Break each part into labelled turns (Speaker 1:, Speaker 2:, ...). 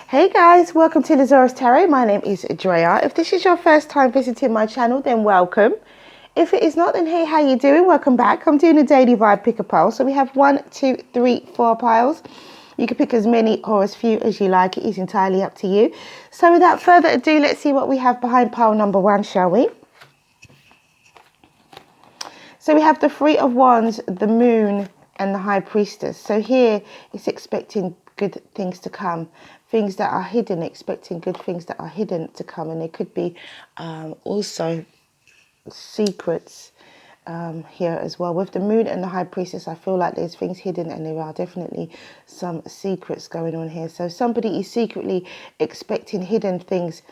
Speaker 1: Hey guys, welcome to the Zarious Tarot. My name is Drea. If this is your first time visiting my channel, then welcome. If it is not, then hey, how you doing? Welcome back. I'm doing a daily vibe pick a pile. So we have 1, 2, 3, 4 piles. You can pick as many or as few as you like. It is entirely up to you. So without further ado, let's see what we have behind pile number 1, shall we? So we have the Three of Wands, the Moon, and the High Priestess. So here it's expecting good things to come, things that are hidden, expecting good things that are hidden to come. And there could be also secrets here as well. With the Moon and the High Priestess, I feel like there's things hidden and there are definitely some secrets going on here. So somebody is secretly expecting hidden things.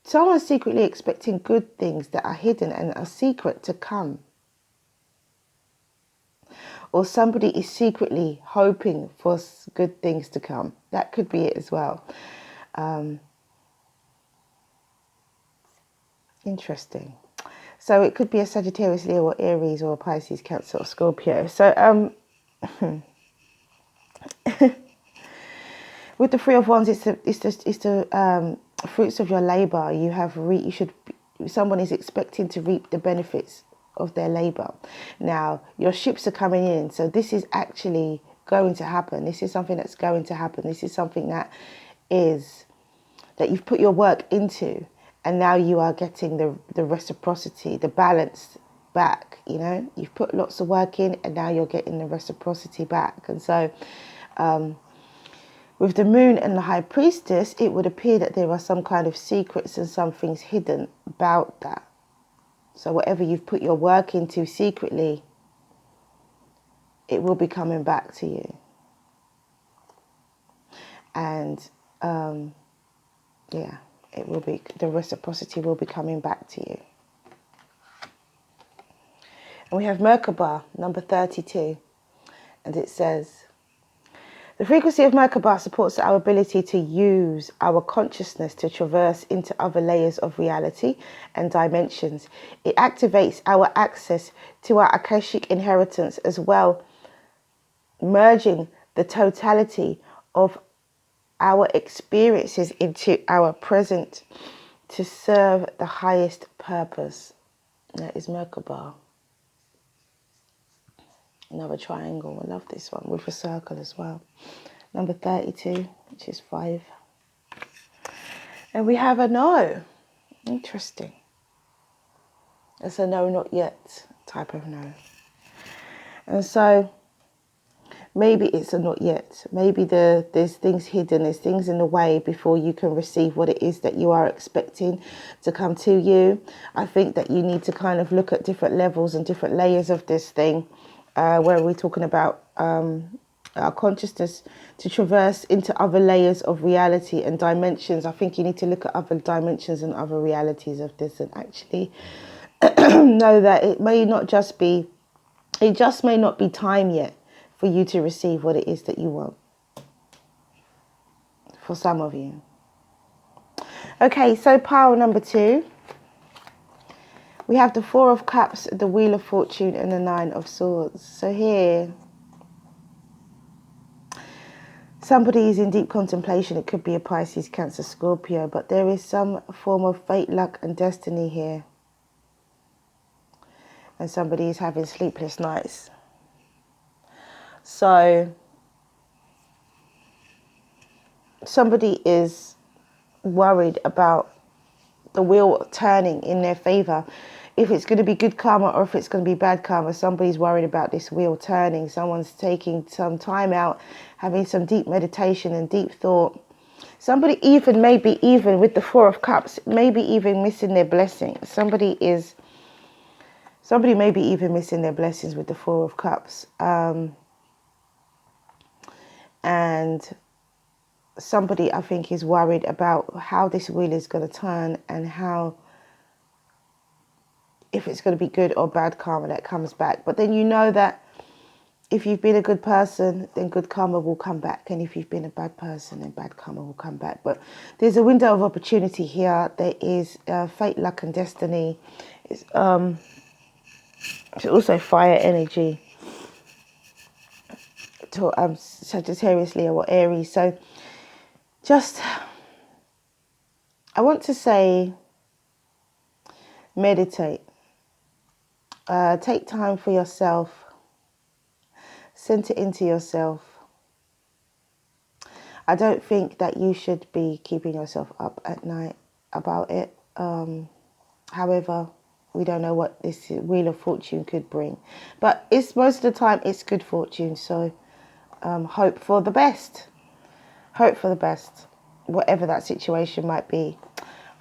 Speaker 1: Someone's secretly expecting good things that are hidden and a secret to come. Or somebody is secretly hoping for good things to come. That could be it as well. Interesting. So it could be a Sagittarius, Leo, or Aries, or a Pisces, Cancer, or Scorpio. So with the Three of Wands, it's the fruits of your labor. Someone is expecting to reap the benefits of their labor. Now your ships are coming in, so this is actually going to happen. This is something that's going to happen. This is something that you've put your work into, and now you are getting the reciprocity, the balance back. You know, you've put lots of work in and now you're getting the reciprocity back. And so with the Moon and the High Priestess, it would appear that there are some kind of secrets and some things hidden about that. So whatever you've put your work into secretly, it will be coming back to you. And yeah, it will be, the reciprocity will be coming back to you. And we have Merkaba, number 32. And it says, the frequency of Merkaba supports our ability to use our consciousness to traverse into other layers of reality and dimensions. It activates our access to our Akashic inheritance as well, merging the totality of our experiences into our present to serve the highest purpose. That is Merkaba. Another triangle. I love this one with a circle as well. Number 32, which is 5. And we have a no. Interesting. It's a no, not yet type of no. And so maybe it's a not yet. Maybe there's things hidden, there's things in the way before you can receive what it is that you are expecting to come to you. I think that you need to kind of look at different levels and different layers of this thing. Where we're talking about our consciousness to traverse into other layers of reality and dimensions. I think you need to look at other dimensions and other realities of this and actually know that it just may not be time yet for you to receive what it is that you want. For some of you. Okay, so pile number 2. We have the Four of Cups, the Wheel of Fortune, and the Nine of Swords. So here, somebody is in deep contemplation. It could be a Pisces, Cancer, Scorpio, but there is some form of fate, luck, and destiny here. And somebody is having sleepless nights. So somebody is worried about the wheel turning in their favor. If it's going to be good karma or if it's going to be bad karma, somebody's worried about this wheel turning. Someone's taking some time out, having some deep meditation and deep thought. Somebody maybe even with the Four of Cups, maybe even missing their blessings. Somebody may be even missing their blessings with the Four of Cups. And somebody, I think, is worried about how this wheel is going to turn and if it's going to be good or bad karma that comes back. But then you know that if you've been a good person, then good karma will come back. And if you've been a bad person, then bad karma will come back. But there's a window of opportunity here. There is fate, luck, and destiny. It's also fire energy. To Sagittarius, Leo, or Aries. So just, I want to say, meditate. Take time for yourself. Center into yourself. I don't think that you should be keeping yourself up at night about it. However, we don't know what this Wheel of Fortune could bring. But it's most of the time it's good fortune. So hope for the best. Hope for the best. Whatever that situation might be.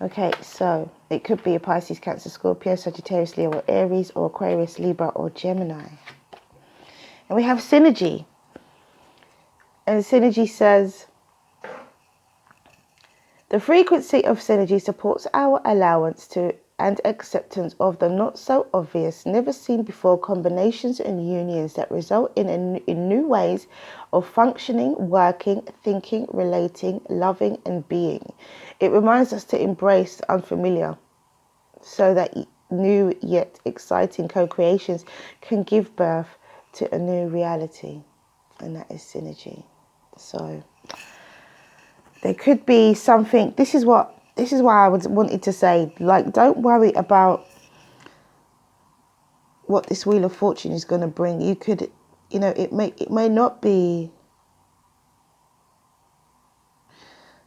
Speaker 1: Okay, so it could be a Pisces, Cancer, Scorpio, Sagittarius, Leo, or Aries, or Aquarius, Libra, or Gemini. And we have synergy. And synergy says, the frequency of synergy supports our allowance to and acceptance of the not so obvious, never seen before combinations and unions that result in new ways of functioning, working, thinking, relating, loving, and being. It reminds us to embrace the unfamiliar so that new yet exciting co-creations can give birth to a new reality, and that is synergy. So there could be something. This is why I wanted to say, like, don't worry about what this Wheel of Fortune is going to bring. You could, it may not be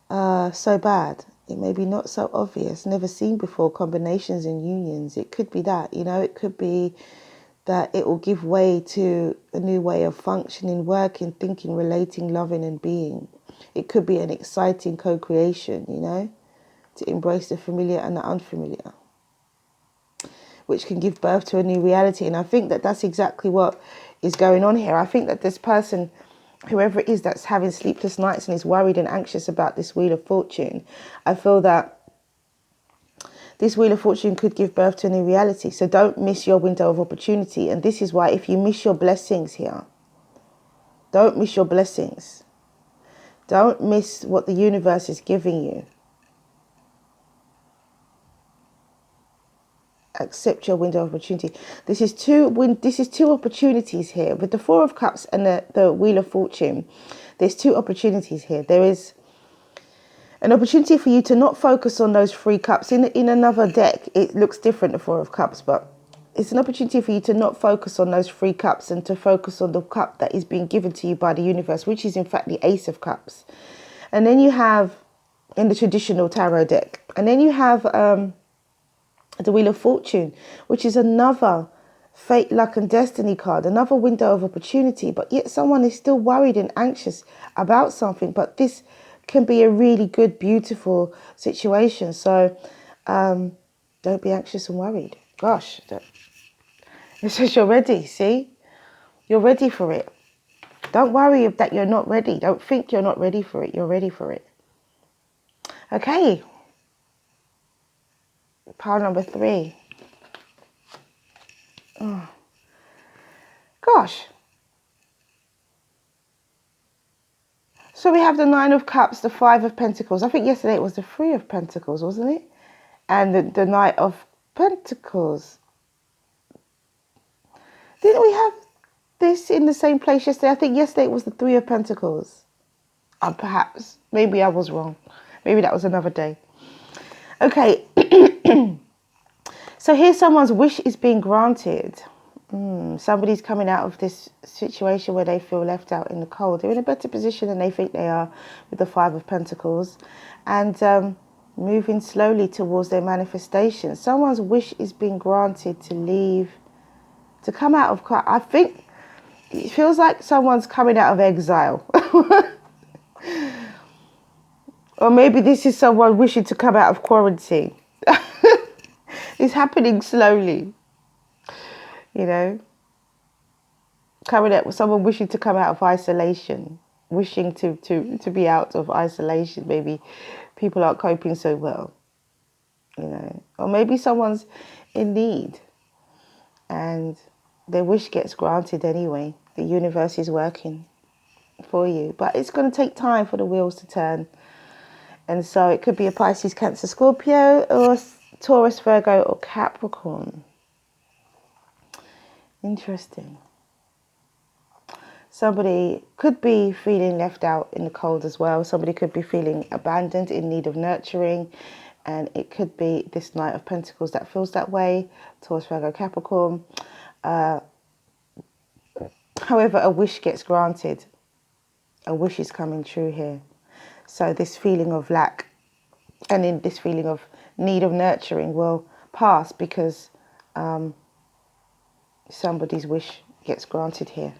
Speaker 1: so bad. It may be not so obvious, never seen before combinations and unions. It could be that, it could be that it will give way to a new way of functioning, working, thinking, relating, loving, and being. It could be an exciting co-creation, to embrace the familiar and the unfamiliar, which can give birth to a new reality. And I think that that's exactly what is going on here. I think that this person, whoever it is that's having sleepless nights and is worried and anxious about this Wheel of Fortune, I feel that this Wheel of Fortune could give birth to a new reality. So don't miss your window of opportunity. And this is why, if you miss your blessings here, don't miss your blessings. Don't miss what the universe is giving you. Accept your window of opportunity. This is two opportunities here. With the Four of Cups and the Wheel of Fortune, there's two opportunities here. There is an opportunity for you to not focus on those 3 cups. In another deck, it looks different, the Four of Cups, but it's an opportunity for you to not focus on those 3 cups and to focus on the cup that is being given to you by the universe, which is in fact the Ace of Cups. And then you have, in the traditional tarot deck, and then you have the Wheel of Fortune, which is another fate, luck, and destiny card, another window of opportunity. But yet someone is still worried and anxious about something. But this can be a really good, beautiful situation. So don't be anxious and worried. Gosh, it says you're ready. See, you're ready for it. Don't worry that you're not ready. Don't think you're not ready for it. You're ready for it. Okay. Pile number 3. Oh. Gosh. So we have the 9 of Cups, the 5 of Pentacles. I think yesterday it was the 3 of Pentacles, wasn't it? And the Knight of Pentacles. Didn't we have this in the same place yesterday? I think yesterday it was the 3 of Pentacles. Perhaps. Maybe I was wrong. Maybe that was another day. Okay. So here someone's wish is being granted. Somebody's coming out of this situation where they feel left out in the cold. They're in a better position than they think they are with the 5 of Pentacles. And moving slowly towards their manifestation. Someone's wish is being granted to leave, to come out of... I think it feels like someone's coming out of exile. Or maybe this is someone wishing to come out of quarantine. It's happening slowly. Coming out with someone wishing to come out of isolation, wishing to be out of isolation. Maybe people aren't coping so well, or maybe someone's in need and their wish gets granted anyway. The universe is working for you, but it's going to take time for the wheels to turn. And so it could be a Pisces, Cancer, Scorpio, or Taurus, Virgo, or Capricorn. Interesting. Somebody could be feeling left out in the cold as well. Somebody could be feeling abandoned, in need of nurturing. And it could be this Knight of Pentacles that feels that way. Taurus, Virgo, Capricorn. However, a wish gets granted. A wish is coming true here. So this feeling of lack and in this feeling of need of nurturing will pass because somebody's wish gets granted here.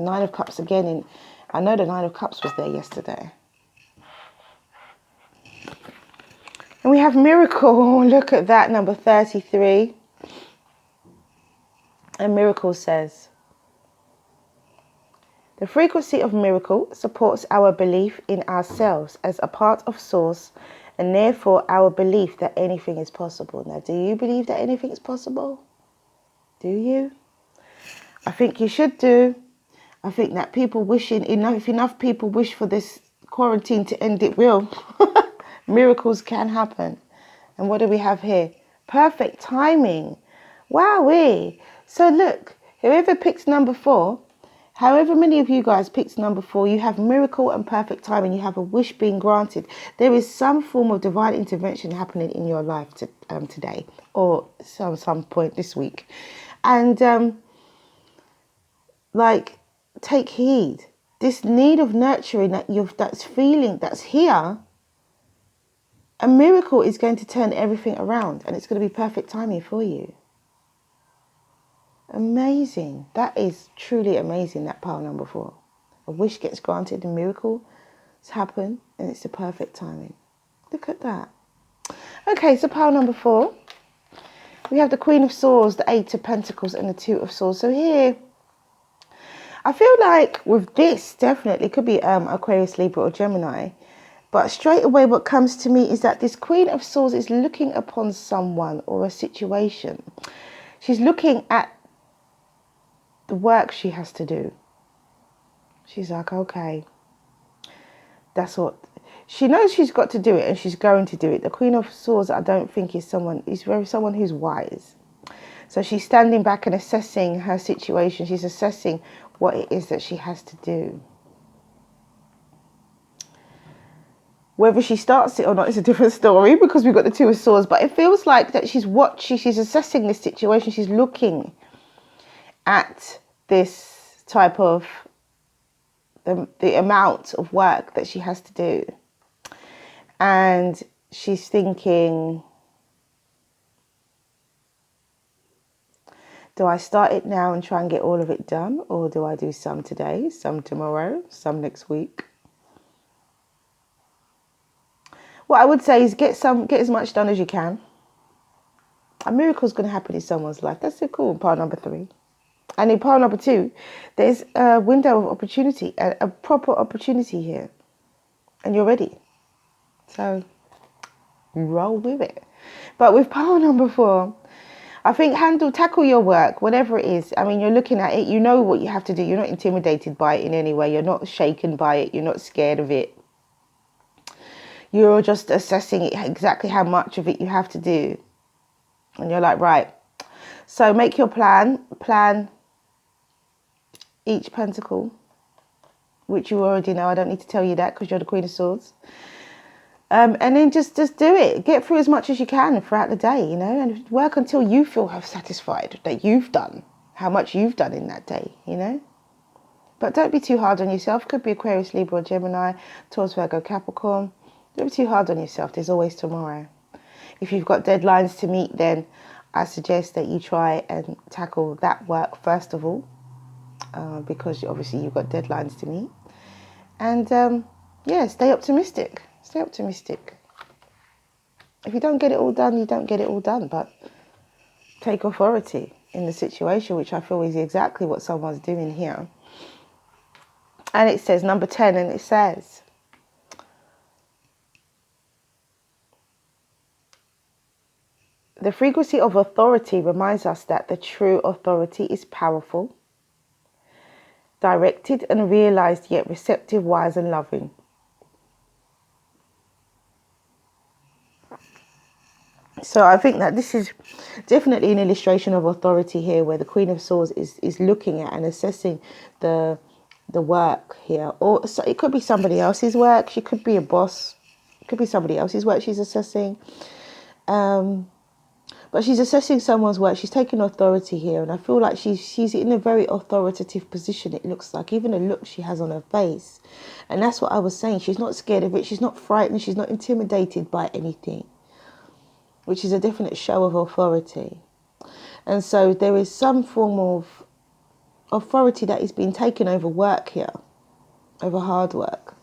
Speaker 1: Nine of Cups again. I know the Nine of Cups was there yesterday. And we have Miracle. Look at that, number 33. And Miracle says, the frequency of miracle supports our belief in ourselves as a part of Source, and therefore our belief that anything is possible. Now, do you believe that anything is possible? Do you? I think you should do. I think that people wishing, if enough people wish for this quarantine to end, it will. Miracles can happen. And what do we have here? Perfect timing. Wowee. So look, whoever picks number 4, however many of you guys picked number 4, you have miracle and perfect timing. You have a wish being granted. There is some form of divine intervention happening in your life today or some point this week. And take heed. This need of nurturing that's here, a miracle is going to turn everything around and it's going to be perfect timing for you. Amazing. That is truly amazing, that pile number 4. A wish gets granted, a miracle has happened, and it's the perfect timing. Look at that. Okay, so pile number 4. We have the Queen of Swords, the 8 of Pentacles, and the 2 of Swords. So here, I feel like with this, definitely, it could be Aquarius, Libra, or Gemini. But straight away, what comes to me is that this Queen of Swords is looking upon someone or a situation. She's looking at the work she has to do. She's like, okay, that's what she knows. She's got to do it, and she's going to do it. The Queen of Swords, I don't think is someone who's wise. So she's standing back and assessing her situation. She's assessing what it is that she has to do. Whether she starts it or not is a different story because we've got the 2 of Swords. But it feels like that she's assessing this situation. She's looking at this type of the amount of work that she has to do. And she's thinking, do I start it now and try and get all of it done? Or do I do some today, some tomorrow, some next week? What I would say is get as much done as you can. A miracle's going to happen in someone's life. That's so cool. Pile number 3. And in pile number 2, there's a window of opportunity, a proper opportunity here. And you're ready. So roll with it. But with pile number 4, I think tackle your work, whatever it is. I mean, you're looking at it. You know what you have to do. You're not intimidated by it in any way. You're not shaken by it. You're not scared of it. You're just assessing it, exactly how much of it you have to do. And you're like, right. So make your plan. Plan each pentacle, which you already know. I don't need to tell you that because you're the Queen of Swords. And then just do it. Get through as much as you can throughout the day, and work until you feel satisfied that you've done, how much you've done in that day, But don't be too hard on yourself. Could be Aquarius, Libra, or Gemini, Taurus, Virgo, Capricorn. Don't be too hard on yourself. There's always tomorrow. If you've got deadlines to meet, then I suggest that you try and tackle that work first of all, because obviously you've got deadlines to meet. And stay optimistic. Stay optimistic. If you don't get it all done, you don't get it all done. But take authority in the situation, which I feel is exactly what someone's doing here. And it says number 10, and it says, the frequency of authority reminds us that the true authority is powerful, directed and realized, yet receptive, wise and loving. So I think that this is definitely an illustration of authority here, where the Queen of Swords is looking at and assessing the work here. Or so it could be somebody else's work. She could be a boss. It could be somebody else's work she's assessing. But she's assessing someone's work. She's taking authority here. And I feel like she's in a very authoritative position, it looks like. Even the look she has on her face. And that's what I was saying. She's not scared of it. She's not frightened. She's not intimidated by anything, which is a definite show of authority. And so there is some form of authority that is being taken over work here, over hard work.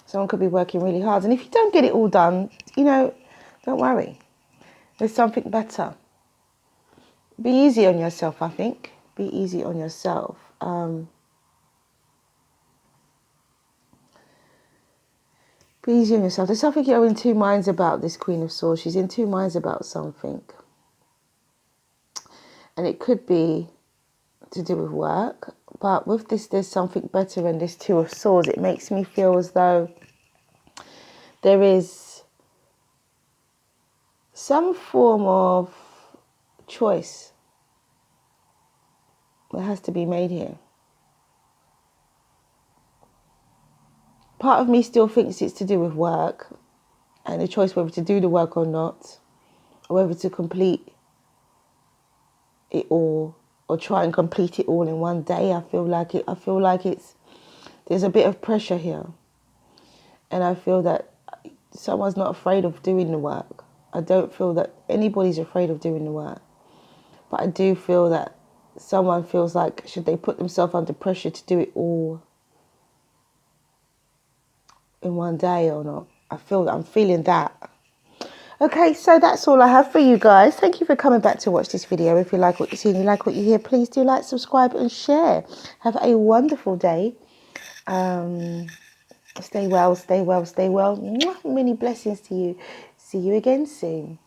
Speaker 1: Someone could be working really hard. And if you don't get it all done, don't worry. There's something better. Be easy on yourself, I think. Be easy on yourself. Be easy on yourself. There's something you're in two minds about, this Queen of Swords. She's in two minds about something. And it could be to do with work. But with this, there's something better in this Two of Swords. It makes me feel as though there is some form of choice that has to be made here. Part of me still thinks it's to do with work and the choice whether to do the work or not, or whether to complete it all or try and complete it all in one day. I feel like there's a bit of pressure here. And I feel that someone's not afraid of doing the work. I don't feel that anybody's afraid of doing the work. But I do feel that someone feels like, should they put themselves under pressure to do it all in one day or not? I'm feeling that. Okay, so that's all I have for you guys. Thank you for coming back to watch this video. If you like what you see and you like what you hear, please do like, subscribe and share. Have a wonderful day. Stay well, stay well, stay well. Mwah, many blessings to you. See you again soon.